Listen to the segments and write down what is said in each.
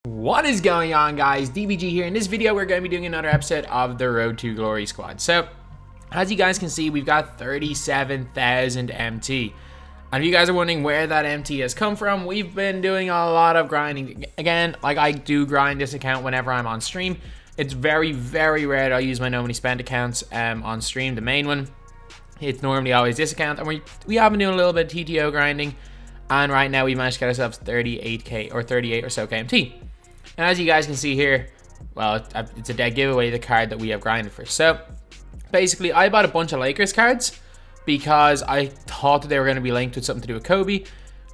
What is going on, guys? DBG here. In this video, we're going to be doing another episode of the Road to Glory squad. So, as you guys can see, we've got 37,000 MT. And if you guys are wondering where that MT has come from, we've been doing a lot of grinding. Again, like I do grind this account whenever I'm on stream. It's very, very rare that I use my No Money Spent accounts on stream, the main one. It's normally always this account. And we have been doing a little bit of TTO grinding. And right now, we managed to get ourselves 38k or 38 or so KMT. And as you guys can see here, well, it's a dead giveaway, the card that we have grinded for. So, basically, I bought a bunch of Lakers cards because I thought that they were going to be linked with something to do with Kobe.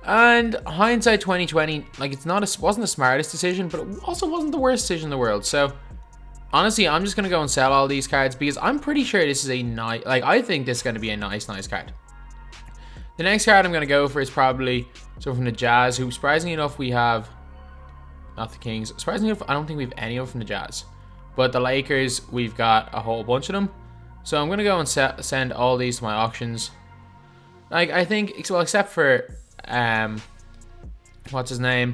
And hindsight 2020, like, wasn't the smartest decision, but it also wasn't the worst decision in the world. So, honestly, I'm just going to go and sell all these cards because I'm pretty sure this is a nice, like, I think this is going to be a nice card. The next card I'm going to go for is probably someone from the Jazz, who, surprisingly enough, we have... Not the Kings. Surprisingly enough, I don't think we have any of them from the Jazz. But the Lakers, we've got a whole bunch of them. So I'm going to go and send all these to my auctions. Like, I think, well, except for, what's his name?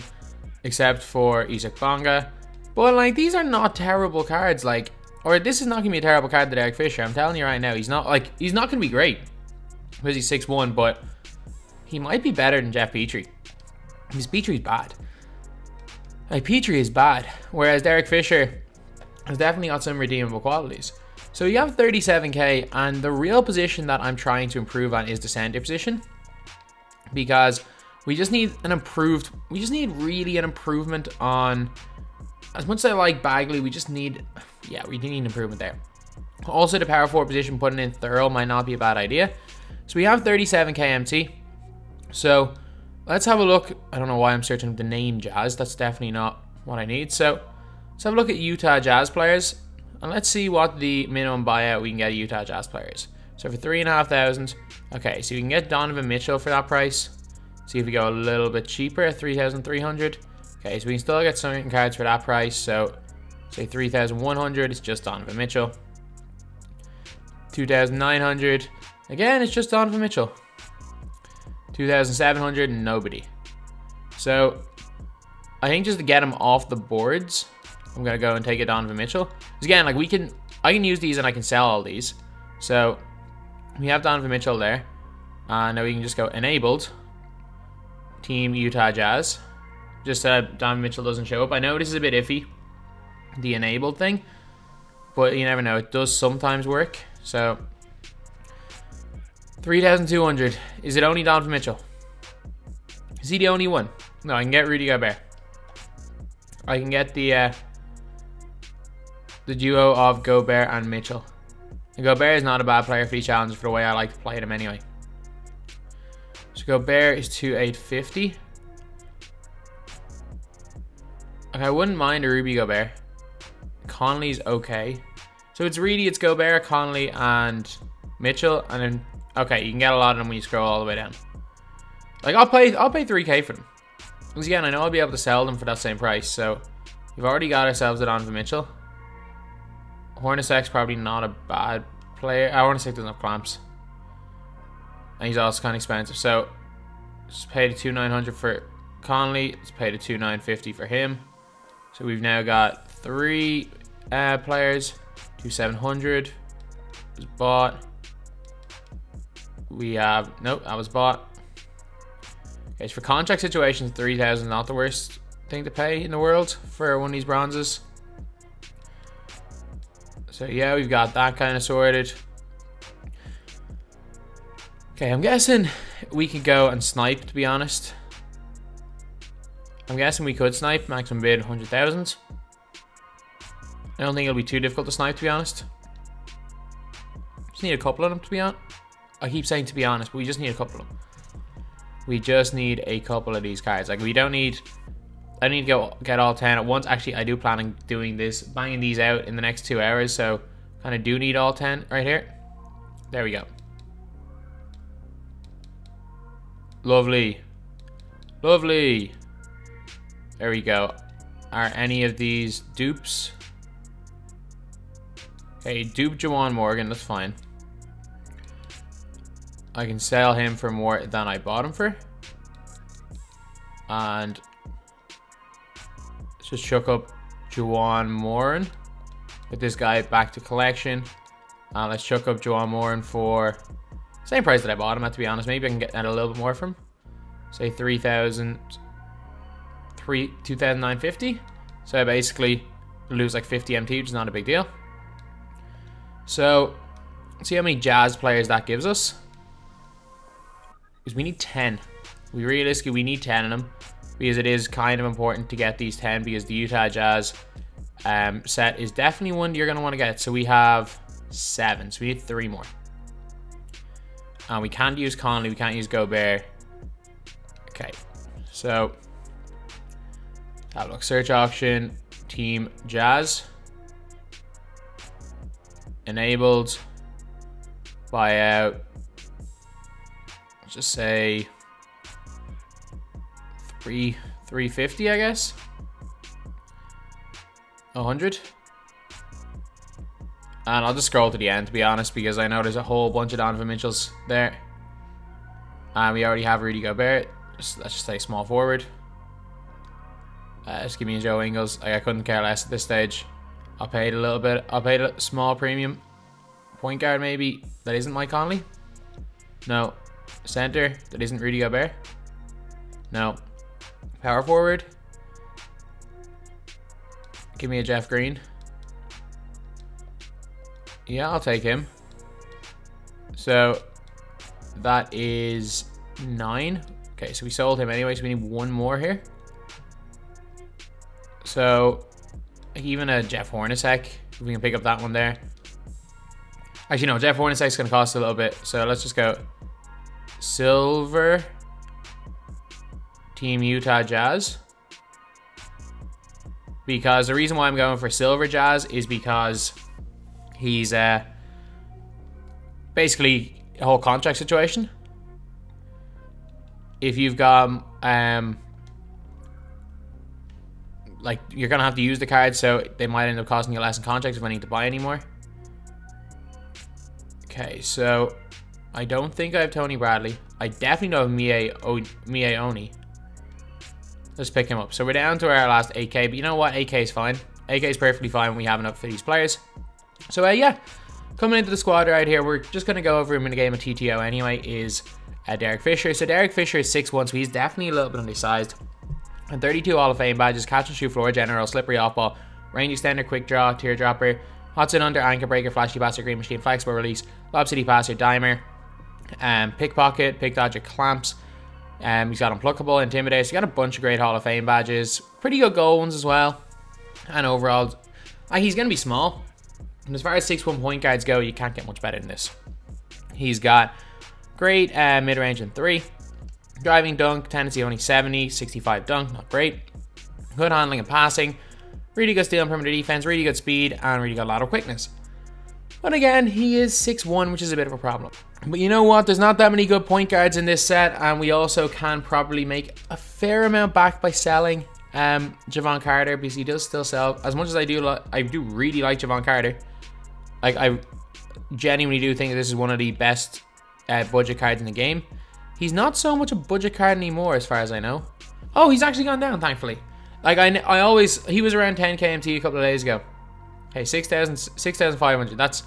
Except for Isaac Bonga. But, like, these are not terrible cards. Like, or this is not going to be a terrible card to Derek Fisher. I'm telling you right now, he's not going to be great. Because he's 6'1", but he might be better than Jeff Petrie. Because Petrie's bad. Like, Petrie is bad, whereas Derek Fisher has definitely got some redeemable qualities. So you have 37k, and the real position that I'm trying to improve on is the center position. Because we just need really an improvement on, as much as I like Bagley, we need an improvement there. Also, the power forward position, putting in thurl might not be a bad idea. So we have 37k MT. So let's have a look. I don't know why I'm searching the name Jazz. That's definitely not what I need. So let's have a look at Utah Jazz players. And let's see what the minimum buyout we can get Utah Jazz players. So for 3,500. Okay, so you can get Donovan Mitchell for that price. See if we go a little bit cheaper at 3,300. Okay, so we can still get certain cards for that price. So say 3,100. It's just Donovan Mitchell. 2,900. Again, it's just Donovan Mitchell. 2,700, nobody. So, I think just to get him off the boards, I'm going to go and take a Donovan Mitchell. Because again, like, I can use these and I can sell all these. So, we have Donovan Mitchell there. Now we can just go enabled. Team Utah Jazz. Just so Donovan Mitchell doesn't show up. I know this is a bit iffy, the enabled thing. But you never know, it does sometimes work. So, 3,200. Is it only Donovan Mitchell? Is he the only one? No, I can get Rudy Gobert. I can get the duo of Gobert and Mitchell. And Gobert is not a bad player for these challenges for the way I like to play them anyway. So Gobert is 2,850. Okay, I wouldn't mind a Ruby Gobert. Conley's okay. So it's Gobert, Conley, and Mitchell, and then okay, you can get a lot of them when you scroll all the way down. Like, I'll pay 3k for them. Because again, I know I'll be able to sell them for that same price. So we've already got ourselves a Donovan Mitchell. Hornacek's probably not a bad player. Hornacek doesn't have clamps. And he's also kind of expensive. So just pay the 2,900 for Conley. Let's pay the 2,950 for him. So we've now got 3 players. 2,700 was bought. We have, nope, that was bought. Okay, so for contract situations, 3,000 is not the worst thing to pay in the world for one of these bronzes. So yeah, we've got that kind of sorted. Okay, I'm guessing we could go and snipe, to be honest. I'm guessing we could snipe, maximum bid 100,000. I don't think it'll be too difficult to snipe, to be honest. Just need a couple of them, to be honest. I keep saying to be honest, but we just need a couple of them. We just need a couple of these cards. Like, we don't need... I need to get all 10 at once. Actually, I do plan on doing this, banging these out in the next 2 hours. So, kind of do need all 10 right here. There we go. Lovely. Lovely. There we go. Are any of these dupes? Okay, dupe Jawan Morgan, that's fine. I can sell him for more than I bought him for. And Let's just chuck up Juwan Moran. With this guy back to collection. Let's chuck up Juwan Moran for same price that I bought him at, to be honest. Maybe I can get a little bit more from him. Say 2,950. So I basically lose like 50 MT, which is not a big deal. So let's see how many Jazz players that gives us. Because we need 10. We need 10 of them. Because it is kind of important to get these 10. Because the Utah Jazz set is definitely one you're going to want to get. So we have 7. So we need 3 more. And we can't use Conley. We can't use Gobert. Okay. So have a look. Search auction. Team Jazz. Enabled. Buyout. Let's just say 350, I guess. 100. And I'll just scroll to the end, to be honest, because I know there's a whole bunch of Donovan Mitchells there. And we already have Rudy Gobert. Let's just say small forward. Just give me a Joe Ingles. I couldn't care less at this stage. I'll pay it a little bit. I'll pay a small premium. Point guard, maybe. That isn't Mike Conley. No. Center. That isn't Rudy Gobert. No. Power forward. Give me a Jeff Green. Yeah, I'll take him. So that is 9. Okay, so we sold him anyway, so we need 1 more here. So even a Jeff Hornacek, if we can pick up that one there. Actually, no, Jeff Hornacek's going to cost a little bit. So let's just go silver. Team Utah Jazz. Because the reason why I'm going for silver Jazz is because he's basically a whole contract situation. If you've got like, you're gonna have to use the cards, so they might end up costing you less in contracts if I need to buy anymore. Okay, so I don't think I have Tony Bradley. I definitely know Mie Oni. Let's pick him up. So we're down to our last 8k, but you know what? 8k is fine. 8k is perfectly fine when we have enough for these players. So yeah, coming into the squad right here, we're just going to go over him in a game of TTO anyway, is Derek Fisher. So Derek Fisher is 6'1", so he's definitely a little bit undersized. And 32 Hall of Fame badges, catch and shoot, floor general, slippery off ball, range extender, quick draw, teardropper, hot sit under, anchor breaker, flashy passer, green machine, flexible release, lob city passer, dimer, pickpocket, pick dodger, clamps. He's got unpluckable, intimidate. So he's got a bunch of great Hall of Fame badges, pretty good goal ones as well. And overall, he's going to be small. And as far as 6'1" point guards go, you can't get much better than this. He's got great mid-range and 3. Driving dunk, tendency only 70, 65 dunk, not great. Good handling and passing. Really good steal and perimeter defense, really good speed, and really good lateral quickness. But again, he is 6'1", which is a bit of a problem. But you know what? There's not that many good point guards in this set, and we also can probably make a fair amount back by selling Javon Carter, because he does still sell. As much as I do really like Javon Carter. Like, I genuinely do think this is one of the best budget cards in the game. He's not so much a budget card anymore, as far as I know. Oh, he's actually gone down, thankfully. Like, he was around 10k MT a couple of days ago. Okay, 6,500. That's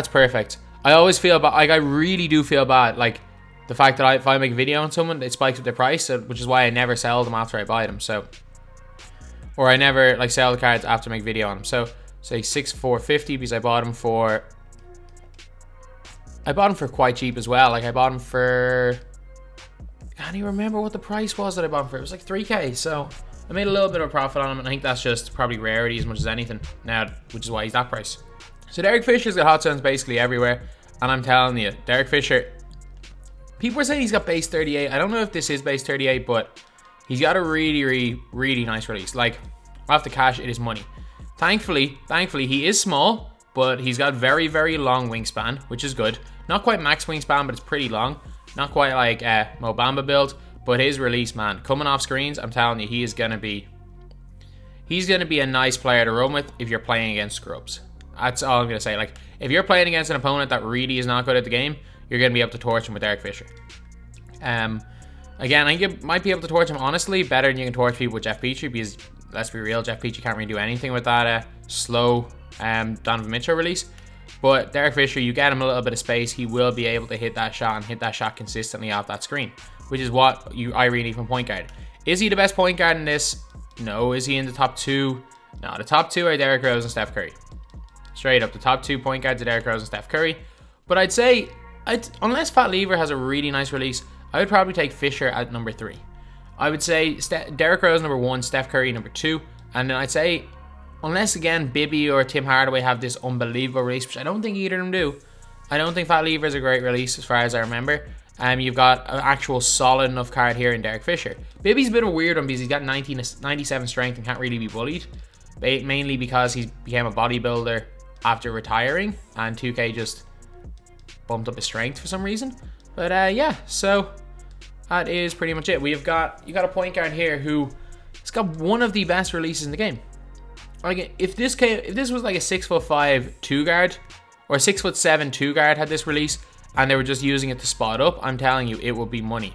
perfect. I always feel bad. Like, I really do feel bad. Like, the fact that if I make a video on someone, it spikes up their price, which is why I never sell them after I buy them. So, or I never like sell the cards after I make a video on them. So, say 6,450 because I bought them for quite cheap as well. Like, I bought them for, I can't even remember what the price was that I bought them for. It was like 3k. So I made a little bit of a profit on him, and I think that's just probably rarity as much as anything now, which is why he's that price. So Derek Fisher's got hot zones basically everywhere, and I'm telling you, Derek Fisher, people are saying he's got base 38. I don't know if this is base 38, but he's got a really nice release. Like, off the cash, it is money. Thankfully, he is small, but he's got very long wingspan, which is good. Not quite max wingspan, but it's pretty long. Not quite like Mo Bamba build, but his release, man, coming off screens, I'm telling you, he's gonna be a nice player to run with if you're playing against scrubs. That's all I'm gonna say. Like, if you're playing against an opponent that really is not good at the game, you're gonna be able to torch him with Derek Fisher. Again, I think you might be able to torch him honestly better than you can torch people with Jeff Petrie, because let's be real, Jeff Peachy can't really do anything with that slow Donovan Mitchell release. But Derek Fisher, you get him a little bit of space, he will be able to hit that shot and hit that shot consistently off that screen, which is what I really need from point guard. Is he the best point guard in this? No. Is he in the top 2? No, the top 2 are Derrick Rose and Steph Curry. Straight up, the top 2 point guards are Derrick Rose and Steph Curry. But I'd say, unless Fat Lever has a really nice release, I would probably take Fisher at number 3. I would say Derrick Rose number 1, Steph Curry number 2, and then I'd say, unless again Bibby or Tim Hardaway have this unbelievable release, which I don't think either of them do. I don't think Fat Lever is a great release as far as I remember. You've got an actual solid enough card here in Derek Fisher. Bibby's a bit of a weird one because he's got 97 strength and can't really be bullied. Mainly because he became a bodybuilder after retiring, and 2K just bumped up his strength for some reason. But yeah, so that is pretty much it. You got a point guard here who has got one of the best releases in the game. Like if this was like a 6'5" 2 guard or a 6'7" 2 guard had this release and they were just using it to spot up, I'm telling you, it would be money.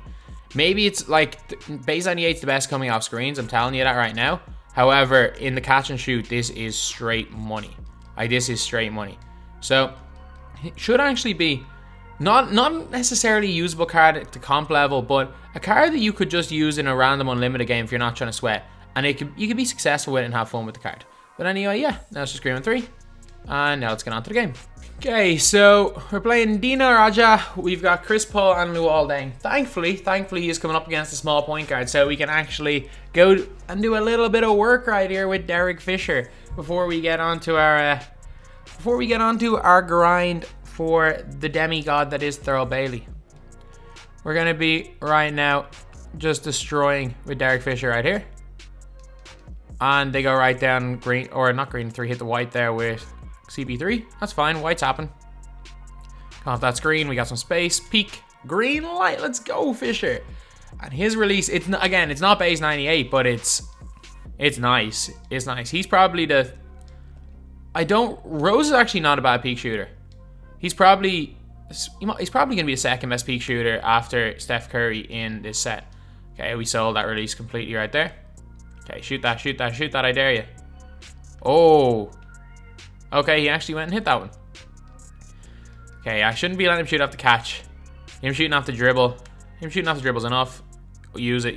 Maybe it's like base 98's the best coming off screens. I'm telling you that right now. However, in the catch and shoot, this is straight money. Like this is straight money. So it should actually be not necessarily a usable card at the comp level, but a card that you could just use in a random unlimited game if you're not trying to sweat, and you could be successful with it and have fun with the card. But anyway, yeah, now it's just Green 3, and now let's get on to the game. Okay, so we're playing Dino Raja. We've got Chris Paul and Luol Deng. Thankfully, he is coming up against a small point guard, so we can actually go and do a little bit of work right here with Derek Fisher before we get onto our grind for the demigod that is thurl Bailey. We're gonna be right now just destroying with Derek Fisher right here, and they go right down green, or not green 3, hit the white there with CP3. That's fine, white's happen. Come off that screen, we got some space, peek, green light, let's go Fisher. And his release, it's not base 98, but it's nice. It's nice. He's probably Rose is actually not a bad peak shooter. He's probably gonna be the second best peak shooter after Steph Curry in this set. Okay, we sold that release completely right there. Okay, shoot that, I dare you. Oh. Okay, he actually went and hit that one. Okay, I shouldn't be letting him shoot off the catch. Him shooting off the dribble. Him shooting off the dribble's enough. Use it.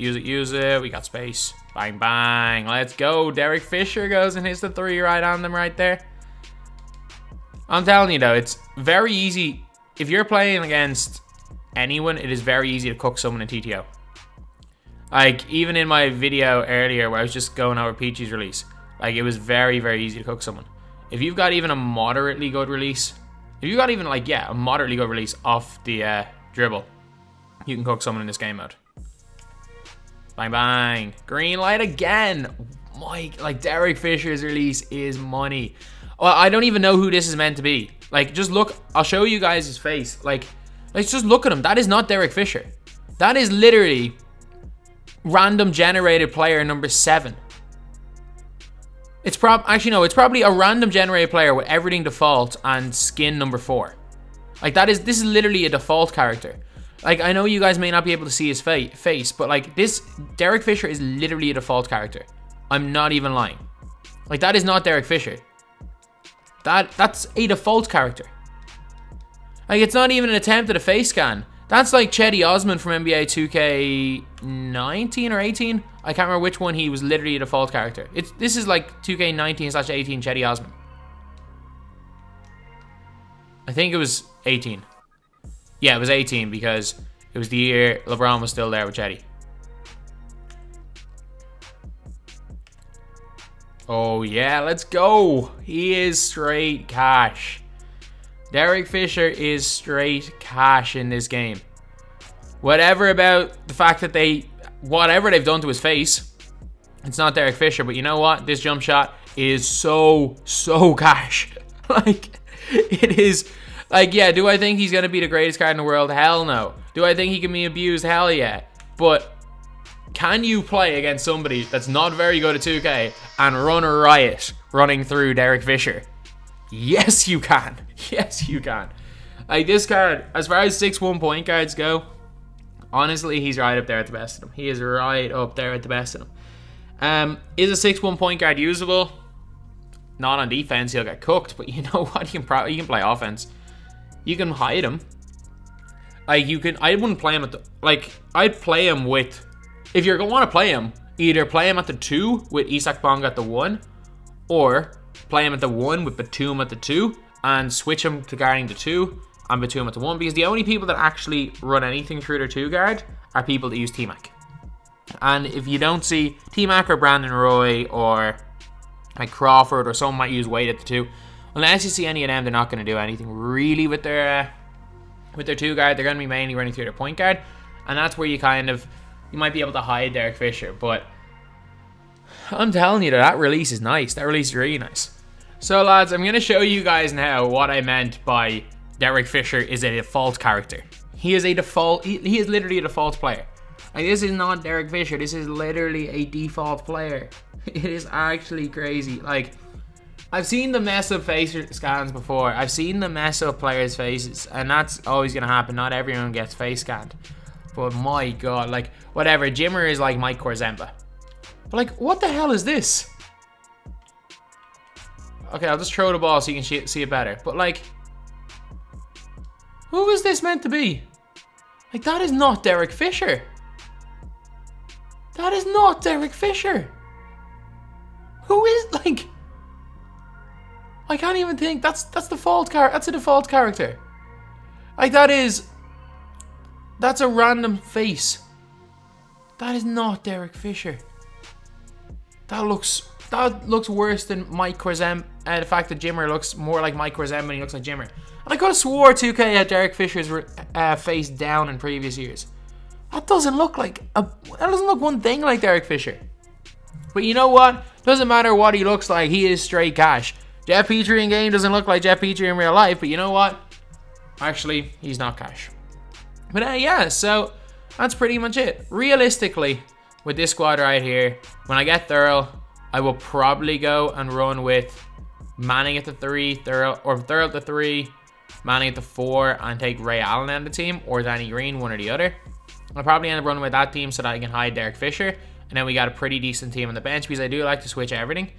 We got space. Bang, bang. Let's go. Derek Fisher goes and hits the 3 right on them right there. I'm telling you though, it's very easy. If you're playing against anyone, it is very easy to cook someone in TTO. Like, even in my video earlier where I was just going over Peachy's release, like, it was very, very easy to cook someone. If you've got even a moderately good release, if you've got even, like, yeah, a moderately good release off the dribble, you can cook someone in this game mode. Bang, bang. Green light again. Like, Derek Fisher's release is money. Well, I don't even know who this is meant to be. Like, just look. I'll show you guys his face. Like, let's just look at him. That is not Derek Fisher. That is literally random generated player number 7. It's actually no, it's probably a random generated player with everything default and skin number 4. Like, this is literally a default character. Like, I know you guys may not be able to see his face, but like, this Derek Fisher is literally a default character. I'm not even lying. Like, that is not Derek Fisher. That's a default character. Like, it's not even an attempt at a face scan. That's like Chetty Osman from NBA 2K19 or 18. I can't remember which one. He was literally a default character. This is like 2K19/18 Chetty Osman. I think it was 18. Yeah, it was 18 because it was the year LeBron was still there with Chetty. Oh yeah, let's go. He is straight cash. Derek Fisher is straight cash in this game. Whatever about the fact that whatever they've done to his face, it's not Derek Fisher, but you know what? This jump shot is so cash. Like, it is, like, yeah, do I think he's going to be the greatest card in the world? Hell no. Do I think he can be abused? Hell yeah. But can you play against somebody that's not very good at 2K and run a riot running through Derek Fisher? Yes, you can. Yes, you can. Like, this card, as far as 6'1" point guards go, honestly, he's right up there at the best of them. He is right up there at the best of them. Is a 6'1" point guard usable? Not on defense, he'll get cooked, but you know what? You can play offense. You can hide him. Like, I wouldn't play him at the, like, I'd play him with, if you're going to want to play him, either play him at the 2 with Isak Bonga at the 1, or play him at the 1 with Batum at the 2, and switch him to guarding the 2, and Batum at the 1, because the only people that actually run anything through their 2 guard are people that use T-Mac. And if you don't see T-Mac or Brandon Roy, or like Crawford, or someone might use Wade at the 2, unless you see any of them, they're not going to do anything really with their 2 guard. They're going to be mainly running through their point guard, and that's where you might be able to hide Derek Fisher. But I'm telling you that release is nice. That release is really nice. So lads, I'm going to show you guys now what I meant by Derek Fisher is a default character. He is a default, he is literally a default player. Like, this is not Derek Fisher, this is literally a default player. It is actually crazy. Like, I've seen the mess up face scans before. I've seen the mess up players' faces, and that's always going to happen. Not everyone gets face scanned. But my god, like, whatever. Jimmer is like Mike Korzemba. But like, what the hell is this? Okay, I'll just throw the ball so you can see it better. But like, who is this meant to be? Like, that is not Derek Fisher. That is not Derek Fisher. Who is, like, I can't even think. That's default that's a default character. Like, that's a random face. That is not Derek Fisher. That looks worse than Mike Korzemba. The fact that Jimmer looks more like Mike Korzemba and he looks like Jimmer. And I could have swore 2K had Derek Fisher's face down in previous years. That doesn't look one thing like Derek Fisher. But you know what? Doesn't matter what he looks like. He is straight cash. Jeff Petrie in game doesn't look like Jeff Petrie in real life, but you know what? Actually, he's not cash. But yeah, so that's pretty much it. Realistically, with this squad right here, when I get thurl, I will probably go and run with Manning at the 3, thurl at the 3, Manning at the 4, and take Ray Allen out of the team, or Danny Green, one or the other. I'll probably end up running with that team so that I can hide Derek Fisher, and then we got a pretty decent team on the bench, because I do like to switch everything.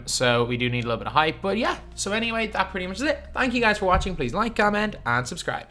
So we do need a little bit of hype, but yeah. So anyway, that pretty much is it. Thank you guys for watching. Please like, comment, and subscribe.